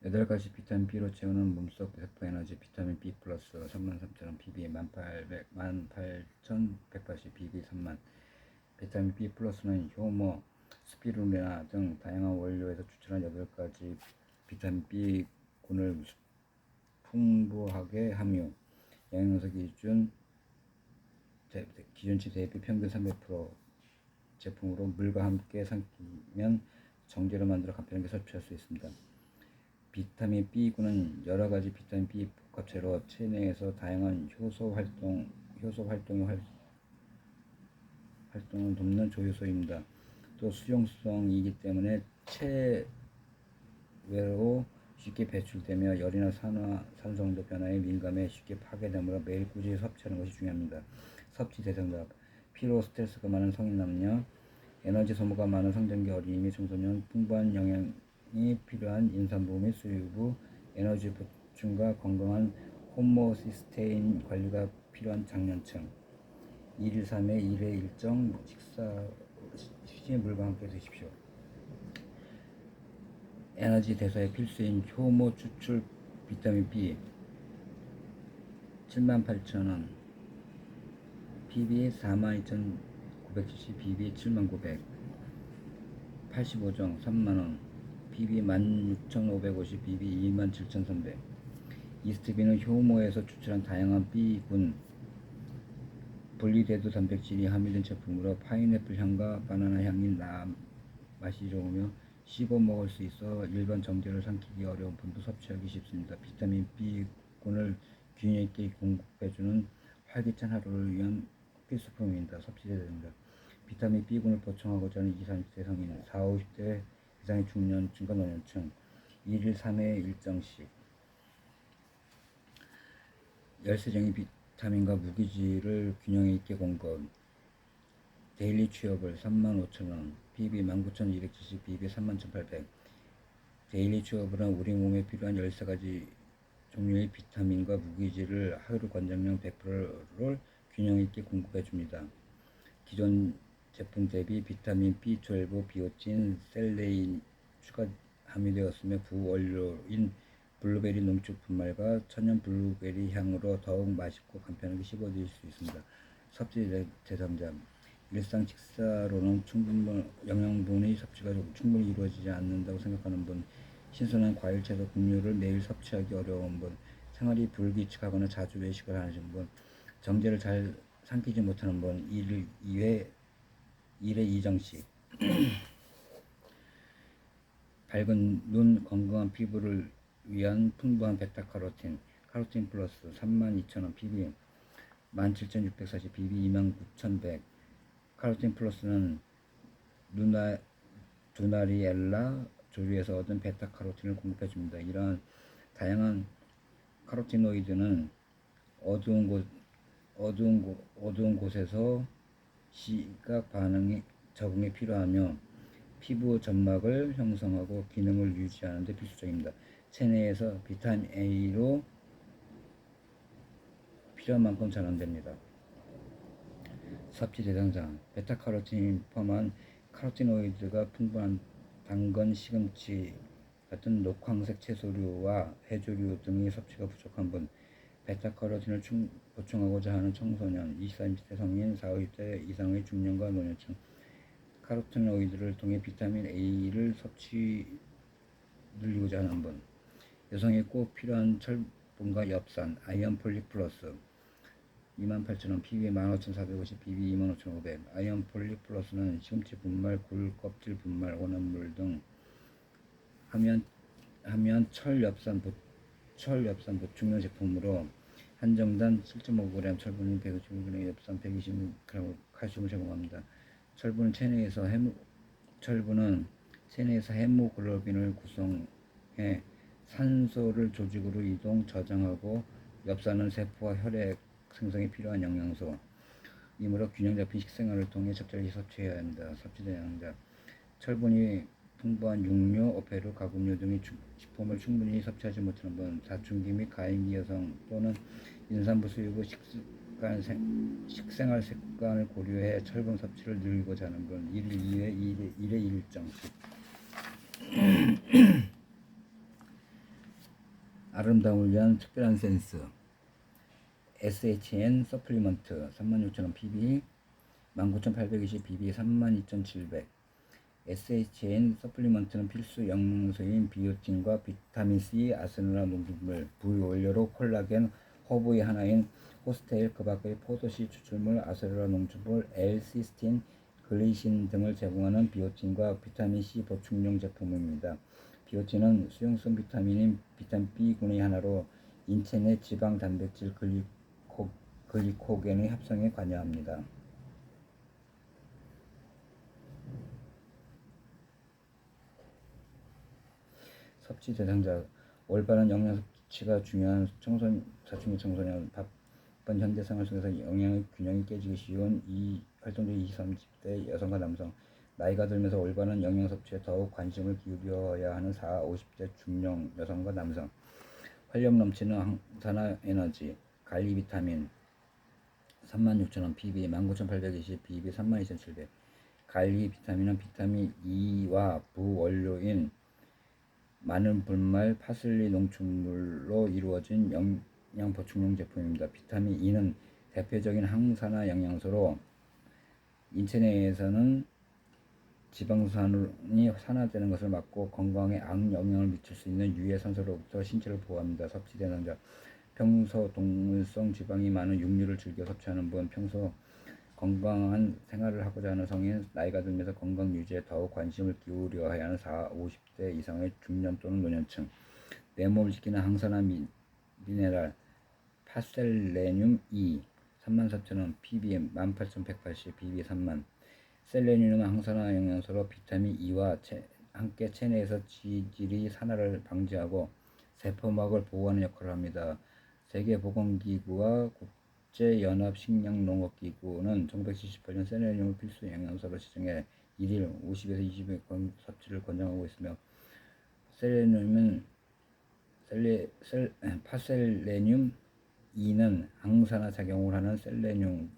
8가지 비타민 B로 채우는 몸속 세포 에너지 비타민 B 플러스 33,000 PB 18,180 PB 3만. 비타민 B 플러스는 효모, 스피루리나 등 다양한 원료에서 추출한 8가지 비타민 B군을 풍부하게 함유. 영양소 기준치 대비 평균 300% 제품으로 물과 함께 삼키면 정제로 만들어 간편하게 섭취할 수 있습니다. 비타민 B군은 여러가지 비타민 B 복합체로 체내에서 다양한 효소 활동을 돕는 조효소입니다. 또 수용성이기 때문에 체외로 쉽게 배출되며 열이나 산성도 변화에 민감해 쉽게 파괴되므로 매일 꾸준히 섭취하는 것이 중요합니다. 섭취 대상자: 피로, 스트레스가 많은 성인 남녀, 에너지 소모가 많은 성장기 어린이 및 청소년, 풍부한 영양이 필요한 임산부 및 수유부, 에너지 보충과 건강한 호모시스테인 관리가 필요한 장년층. 1일 3회 1회 일정 식사 시에 물과 함께 드십시오. 에너지 대사에 필수인 효모 추출 비타민 B 78,000원, PB 42,970, BB 7,900, 85정 3만원, PB 16,550, BB 27,300. 이스트비는 효모에서 추출한 다양한 B군 분리돼도 단백질이 함유된 제품으로 파인애플 향과 바나나 향이 맛이 좋으며 씹어 먹을 수 있어 일반 정제를 삼키기 어려운 분도 섭취하기 쉽습니다. 비타민 B군을 균형 있게 공급해주는 활기찬 하루를 위한 필수품입니다. 섭취해야 됩니다. 비타민 B군을 보충하고자 하는 20, 30대 성인, 40, 50대 이상의 중년층과 노년층, 1일 3회 일정씩. 열세정의 비타민과 무기질을 균형 있게 공급. 데일리 취업을 35,000원, PB 19,270, BB 31,800. 데일리 취업은 우리 몸에 필요한 13가지 종류의 비타민과 무기질을 하루 권장량 100%를 균형 있게 공급해 줍니다. 기존 제품 대비 비타민 B12, 비오틴, 셀레인 추가 함유되었으며 부원료인 블루베리 농축 분말과 천연 블루베리 향으로 더욱 맛있고 간편하게 씹어 드실 수 있습니다. 섭취 대상자: 일상 식사로는 영양분의 섭취가 충분히 이루어지지 않는다고 생각하는 분, 신선한 과일, 채소, 곡류를 매일 섭취하기 어려운 분, 생활이 불규칙하거나 자주 외식을 하시는 분, 정제를 잘 삼키지 못하는 분, 1회 2정씩. 밝은 눈, 건강한 피부를 위한 풍부한 베타카로틴, 카로틴 플러스 32,000원, PB 17,640, BB 29,100. 카로틴 플러스는 두나리엘라 조류에서 얻은 베타카로틴을 공급해줍니다. 이러한 다양한 카로티노이드는 어두운 곳에서 시각 적응에 필요하며 피부 점막을 형성하고 기능을 유지하는 데 필수적입니다. 체내에서 비타민 A로 필요한 만큼 전환됩니다. 섭취 대상자: 베타카로틴이 포함한 카로티노이드가 풍부한 당근, 시금치 같은 녹황색 채소류와 해조류 등의 섭취가 부족한 분, 베타카로틴을 보충하고자 하는 청소년, 24, 30대 성인, 40, 50대 이상의 중년과 노년층. 카로티노이드를 통해 비타민 A를 늘리고자 하는 분, 여성에 꼭 필요한 철분과 엽산, 아이언 폴릭 플러스 28,000원, PB 15,450, BB 25,500. 아이언 폴릭 플러스는 시금치 분말, 굴 껍질 분말, 온합물 등 함유한 철엽산 보충용 제품으로 한정단 7.5g 철분이 155g, 엽산 120g, 칼슘을 제공합니다. 철분은 체내에서 헤모글로빈을 구성해 산소를 조직으로 이동, 저장하고, 엽산은 세포와 혈액 생성에 필요한 영양소. 이므로 균형 잡힌 식생활을 통해 적절히 섭취해야 합니다. 섭취 대상자: 철분이 풍부한 육류, 어패류, 가공류 등의 식품을 충분히 섭취하지 못하는 분, 사춘기 및 가임기 여성 또는 임산부 수유부 식생활 습관을 고려해 철분 섭취를 늘리고자 하는 분, 1일 2회 1회 1정씩. 아름다움을 위한 특별한 센스 SHN 서플리먼트 36,000원 PB 19,820 BB 32,700. SHN 서플리먼트는 필수 영양소인 비오틴과 비타민C, 아스르나 농축물, 부위 원료로 콜라겐, 허브의 하나인 호스테일, 그 밖의 포도씨 추출물, 아스르나 농축물, L-시스틴, 글리신 등을 제공하는 비오틴과 비타민C 보충용 제품입니다. 비오틴은 수용성 비타민인 비타민 B군의 하나로 인체 내 지방, 단백질, 글리코겐의 합성에 관여합니다. 섭취 대상자 올바른 영양 섭취가 중요한 사춘기 청소년 바쁜 현대생활 속에서 영양의 균형이 깨지기 쉬운 이 활동적 20, 30대 여성과 남성, 나이가 들면서 올바른 영양 섭취에 더욱 관심을 기울여야 하는 40, 50대 중년 여성과 남성, 활력 넘치는 항산화 에너지, 갈리 비타민 36,000원 PB 19,820 BB 32,700. 갈리 비타민은 비타민 E와 부원료인 마늘, 분말, 파슬리 농축물로 이루어진 영양 보충용 제품입니다. 비타민 E는 대표적인 항산화 영양소로 인체 내에서는 지방산이 산화되는 것을 막고 건강에 악영향을 미칠 수 있는 유해 산소로부터 신체를 보호합니다. 섭취 대상자 평소 동물성 지방이 많은 육류를 즐겨 섭취하는 분, 평소 건강한 생활을 하고자 하는 성인, 나이가 들면서 건강 유지에 더욱 관심을 기울여야 하는 40, 50대 이상의 중년 또는 노년층, 내 몸을 지키는 항산화 미네랄 파셀레늄 E 33,000원 PBM 18,180 BB 3만. 셀레늄은 항산화 영양소로 비타민 E와 함께 체내에서 지질이 산화를 방지하고 세포막을 보호하는 역할을 합니다. 세계보건기구와 국제연합식량농업기구는 1978년 셀레늄을 필수 영양소로 지정해 1일 50에서 20의 섭취를 권장하고 있으며, 셀레늄은 파셀레늄 E는 항산화 작용을 하는 셀레늄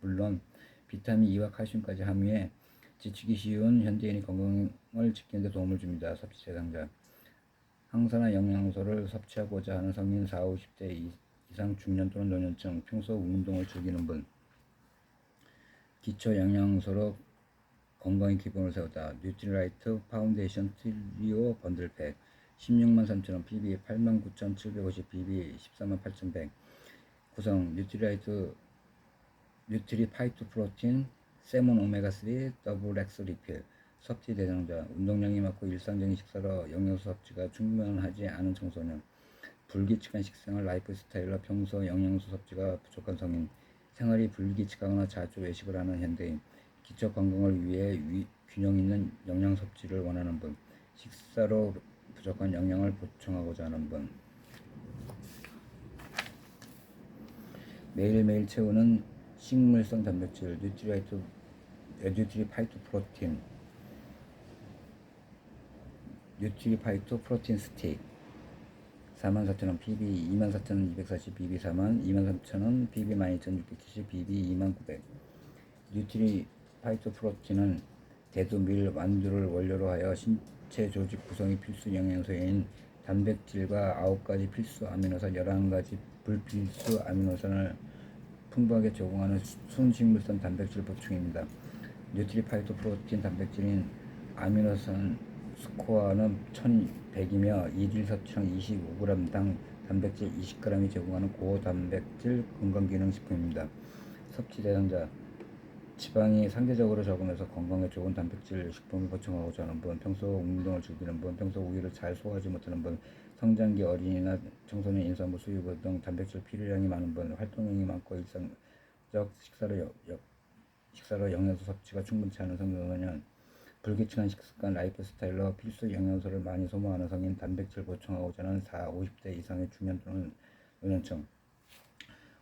물론 비타민 E와 칼슘까지 함유해 지치기 쉬운 현대인의 건강을 지키는 데 도움을 줍니다. 섭취 대상자 항산화 영양소를 섭취하고자 하는 성인 40, 50대 이상 중년 또는 노년층, 평소 운동을 즐기는 분, 기초 영양소로 건강의 기본을 세우다. 뉴트리라이트 파운데이션 트리오 번들팩 163,000원 PB 89,750 BB 148,100. 구성 뉴트리파이트 프로틴, 세몬 오메가3 더블 엑스 리필. 섭취 대상자 운동량이 많고 일상적인 식사로 영양소 섭취가 충분하지 않은 청소년, 불규칙한 식생활 라이프 스타일로 평소 영양소 섭취가 부족한 성인, 생활이 불규칙하거나 자주 외식을 하는 현대인, 기초 건강을 위해 균형 있는 영양 섭취를 원하는 분, 식사로 부족한 영양을 보충하고자 하는 분, 매일매일 채우는 식물성 단백질 뉴트리파이트 프로틴, 뉴트리파이트 프로틴 스틱 44,000원 PB 24,240 BB 4만. 23,000원 PB 12,670 BB 29,000. 뉴트리파이트 프로틴은 대두, 밀, 완두를 원료로 하여 신체 조직 구성이 필수 영양소인 단백질과 9가지 필수 아미노산, 11가지 불필수 아미노산을 풍부하게 제공하는 순식물성 단백질 보충입니다. 뉴트리파이트 프로틴 단백질인 아미노산 스코어는 1100이며 1일 섭취량 25g당 단백질 20g이 제공하는 고단백질 건강기능식품입니다. 섭취 대상자 지방이 상대적으로 적으면서 건강에 좋은 단백질 식품을 보충하고자 하는 분, 평소 운동을 즐기는 분, 평소 우유를 잘 소화하지 못하는 분, 성장기 어린이나 청소년, 임산부, 수유부 등 단백질 필요량이 많은 분, 활동량이 많고 일상적 식사로 영양소 섭취가 충분치 않은 청소년, 불규칙한 식습관 라이프 스타일로 필수 영양소를 많이 소모하는 성인, 단백질 보충하고자 하는 40, 50대 이상의 중년 또는 노년층.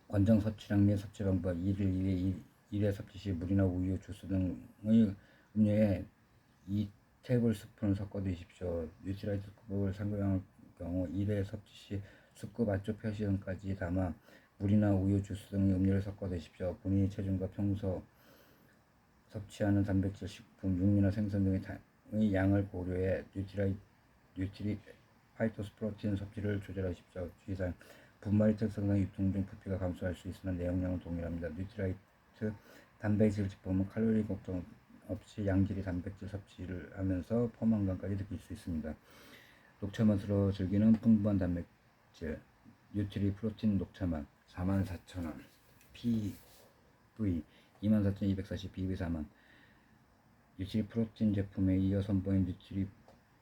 권장 섭취량 및 섭취 방법 1회 섭취 시 물이나 우유, 주스 등의 음료에 2테이블스푼을 섞어 드십시오. 뉴트리라이트급을 상경할 경우 1회 섭취 시 숟급 안쪽 표시선까지 담아 물이나 우유, 주스 등의 음료를 섞어 드십시오. 본인의 체중과 평소 섭취하는 단백질 식품, 육류나 생선 등의 양을 고려해 파이토스프로틴 섭취를 조절하십시오. 주의사항 분말의 특성상 유통 중 부피가 감소할 수 있으나 내용량은 동일합니다. 뉴트라이트 단백질 제품은 칼로리 걱정 없이 양질의 단백질 섭취를 하면서 포만감까지 느낄 수 있습니다. 녹차 맛으로 즐기는 풍부한 단백질 뉴트리 프로틴 녹차 맛 44,000원 PV 24,240 BV 4만 뉴트리 프로틴 제품에 이어 선보인 뉴트리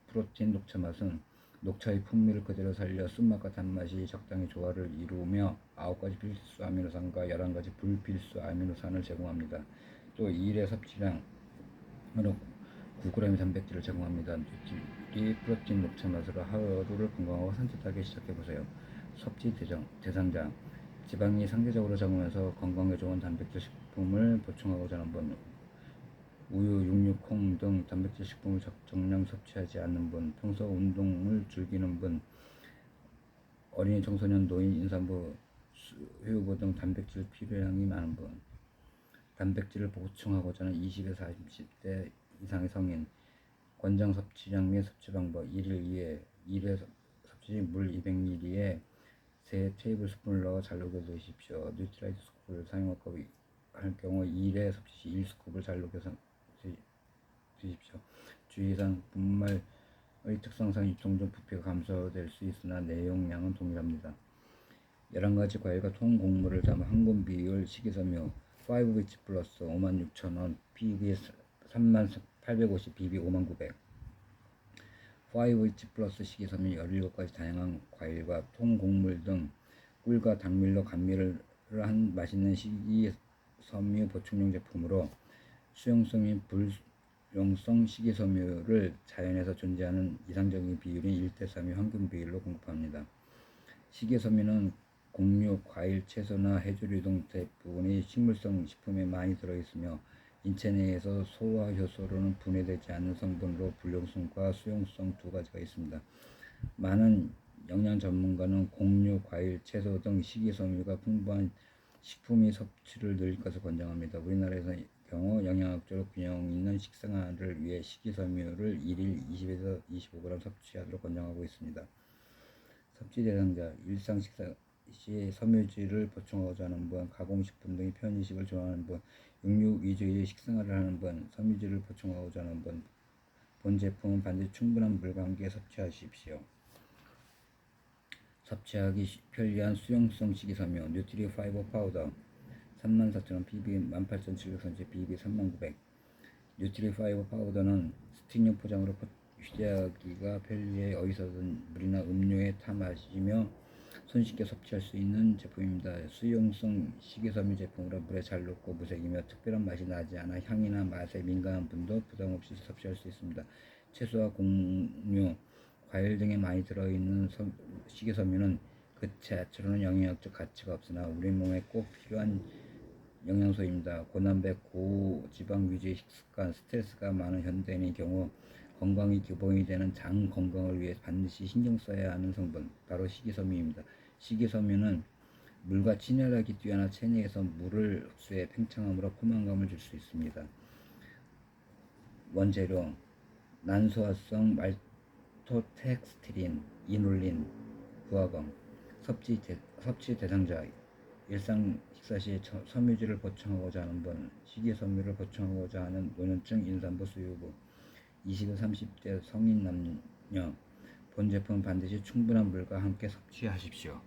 프로틴 녹차 맛은 녹차의 풍미를 그대로 살려 쓴맛과 단맛이 적당히 조화를 이루며 9가지 필수 아미노산과 11가지 불필수 아미노산을 제공합니다. 또 2일의 섭취량으로 9g의 단백질을 제공합니다. 뉴트리 프로틴 녹차 맛으로 하루를 건강하고 산뜻하게 시작해보세요. 섭취 대상자 지방이 상대적으로 적으면서 건강에 좋은 단백질 식품을 보충하고자 하는 분, 우유, 육류, 콩 등 단백질 식품을 적정량 섭취하지 않는 분, 평소 운동을 즐기는 분, 어린이, 청소년, 노인, 임산부, 수유부 등 단백질 필요량이 많은 분, 단백질을 보충하고자 하는 20에서 40대 이상의 성인, 권장 섭취량 및 섭취 방법 1일 2회 섭취 물 200ml에 3테이블스푼을 넣어 잘 녹여 드십시오. 뉴트라이트 스쿱을 사용할 경우 2일에 섭취 시 1스쿱을 잘 녹여서 드십시오. 주의사항 분말의 특성상 유통 중 부피가 감소될 수 있으나 내용량은 동일합니다. 11가지 과일과 통곡물을 담은 한군 비율 식이섬유 5위치 플러스 56,000원 PB 3850 BB 5900 5위치 플러스 식이섬유 17가지 다양한 과일과 통곡물 등 꿀과 당밀로 감미를 한 맛있는 식이섬유 보충용 제품으로 수용성 및 불용성 식이섬유를 자연에서 존재하는 이상적인 비율인 1:3의 평균 비율로 공급합니다. 식이섬유는 곡류, 과일, 채소나 해조류 등 대부분의 식물성 식품에 많이 들어있으며 인체 내에서 소화 효소로는 분해되지 않는 성분으로 불용성과 수용성 두 가지가 있습니다. 많은 영양 전문가는 곡류, 과일, 채소 등 식이섬유가 풍부한 식품의 섭취를 늘릴 것을 권장합니다. 우리나라에서의 경우 영양학적으로 균형 있는 식생활을 위해 식이섬유를 1일 20에서 25g 섭취하도록 권장하고 있습니다. 섭취 대상자 일상 식사 시 섬유질을 보충하고자 하는 분, 가공식품 등의 편의식을 좋아하는 분, 육류 위주의 식생활을 하는 분, 섬유질을 보충하고자 하는 분, 본 제품은 반드시 충분한 물과 함께 섭취하십시오. 섭취하기 편리한 수용성 식이섬유 뉴트리 파이버 파우더 34,000원 PB 18,730 BB 39,900 뉴트리 파이버 파우더는 스틱용 포장으로 휴대하기가 편리해 어디서든 물이나 음료에 타 마시며 손쉽게 섭취할 수 있는 제품입니다. 수용성 식이섬유 제품으로 물에 잘 녹고 무색이며 특별한 맛이 나지 않아 향이나 맛에 민감한 분도 부담없이 섭취할 수 있습니다. 채소와 곡류, 과일 등에 많이 들어있는 식이섬유는 그 자체로는 영양학적 가치가 없으나 우리 몸에 꼭 필요한 영양소입니다. 고단백, 고지방 위주의 식습관, 스트레스가 많은 현대인의 경우 건강이 기본이 되는 장 건강을 위해 반드시 신경 써야 하는 성분, 바로 식이섬유입니다. 식이섬유는 물과 친혈하기 뛰어나 체내에서 물을 흡수해 팽창함으로 포만감을 줄 수 있습니다. 원재료 난소화성 말토텍스티린, 이눌린, 구화검. 섭취 대상자 일상 식사 시 섬유질을 보충하고자 하는 분, 식이섬유를 보충하고자 하는 노년층 임산부 수유부, 20에서 30대 성인 남녀. 본 제품 반드시 충분한 물과 함께 섭취하십시오.